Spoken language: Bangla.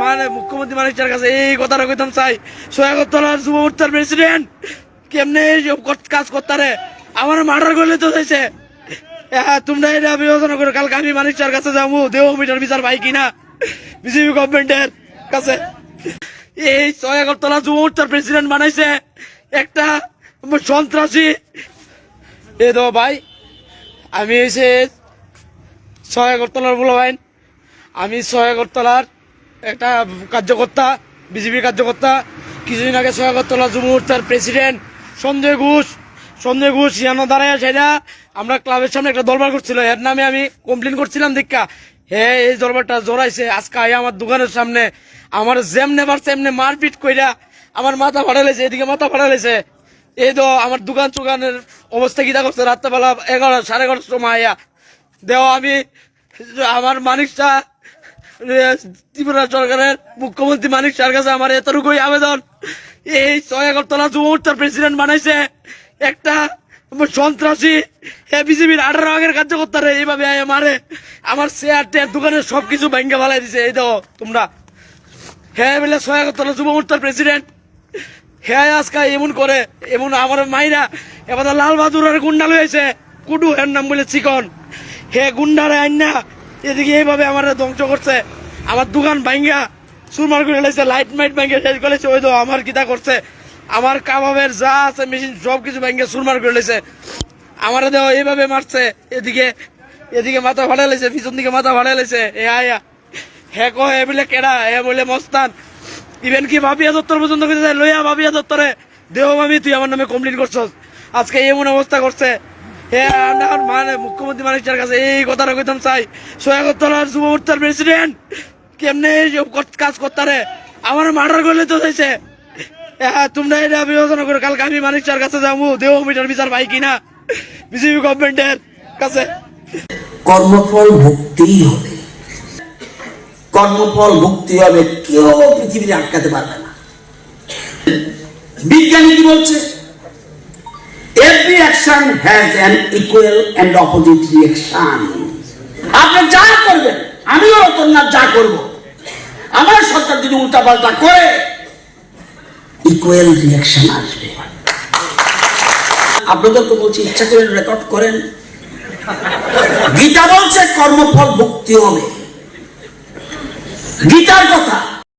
মানে মুখ্যমন্ত্রী মানুষের কাছে এই কথাটা কইতাম চাই, সৈয়দতলার যুব মোর্চার প্রেসিডেন্ট কেমনে এইসব কাজ করতারে আমার মার্ডার করলে তো চাইছে। তোমরা এটা বিবেচনা করো, কালকে আমি মানুষের কাছে যাবো, দেহ মিটার বিচার পাই কিনা বিজেপি গভর্নমেন্টের কাছে। এই সৈয়দতলা যুব মোর্চার প্রেসিডেন্ট বানাইছে একটা সন্ত্রাসী। এ তো ভাই আমি এসে সৈয়দতলার বলো ভাই, আমি সৈয়দতলার একটা কার্যকর্তা, বিজেপির কার্যকর্তা। কিছুদিন আগে সৈয়দতলা যুব মোর্চার প্রেসিডেন্ট সঞ্জয় ঘোষ ইয়ানো দাঁড়ায় সেটা আমরা ক্লাবের সামনে একটা দরবার করছিল, এর নামে আমি কমপ্লেন করছিলাম দীক্ষা। হ্যাঁ এই দরবারটা জোরাইছে আজকে আমার দোকানের সামনে, আমার যেমনে পারছে এমনি মারপিট কইরা আমার মাথা ফাটা লেছে, এদিকে মাথা ফাটা লেছে। এই তো আমার দোকানের অবস্থা কিটা করছে, রাত্রেবেলা 11 সাড়ে 11টার সময় আয়া দেও আমি আমার মানিকটা ত্রিপুরা সরকারের মুখ্যমন্ত্রী মানিক শাহর কাছে আমার এতটুকুই আবেদন, এই সৈয়দতলা যুব মোর্চার প্রেসিডেন্ট বানাইছে একটা সন্ত্রাসী। বিজেপির 18 আগের কার্যকর্তারে এইভাবে মারে, আমার শেয়ার টেয়ার দোকানের সবকিছু ভেঙে ফেলাই দিছে। এই দেখো তোমরা, হ্যাঁ বলে সৈয়দতলা যুব মোর্চার প্রেসিডেন্ট, হ্যাঁ আজকে এমন করে এমন আমার মাইরা এবার লাল বাহাদুরের গুন্ডা লইছে, কুডু এর নাম বলে চিকন, হে গুন্ডারে আইনা এদিকে এইভাবে আমার ধ্বংস করছে, আমার দোকান ভাঙ্গা সুরমার করে লাইছে, লাইট মাইট ভাঙ্গে শেষ করেছে। ওই তো আমার কিতা করছে, আমার কাবাবের যা আছে মেশিন সবকিছু ভাঙ্গে সুরমার করে লাইছে, আমার দেহ এইভাবে মারছে, এদিকে মাথা ফাড়া লাইছে, পিছন দিকে মাথা ফাড়া লাইছে। এ আয়া হে কহে বলে কেডা, হে বলে মস্তান, ইভেন কি ভাবিয়া দত্তর পর্যন্ত লইয়া ভাবিয়া দত্তরে দেহ ভাবি তুই আমার নামে কমপ্লেন করছস, আজকে এমন অবস্থা করছে। মানে মুখ্যমন্ত্রী মানুষের কাছে এই কথাটা কইতাম চাই, সৈয়দতলার যুব মোর্চার প্রেসিডেন্ট কেমনে এইসব কাজ করতারে আমার মার্ডার করলে তো চাইছে। তোমরা এটা বিবেচনা করো, কালকে আমি মানুষের কাছে যাবো, দেহ মিটার বিচার পাই কিনা বিজেপি গভর্নমেন্টের কাছে। কর্মফল ভুগতেই হবে, কর্মফল ভুগতে হবে, কেউ পৃথিবীতে আটকাতে পারবে না। বিজ্ঞানী কি বলছে? Every action has an equal and opposite reaction. আপনি যা করবেন, আমিও আপনার যা করব, আমার সরকার যদি উল্টা পাল্টা করে ইকুয়াল রিয়াকশন আসবে। আপনাদেরকে বলছি ইচ্ছা করে রেকর্ড করেন, গীতা বলছে কর্মফল ভুগতে হবে, গীতার কথা।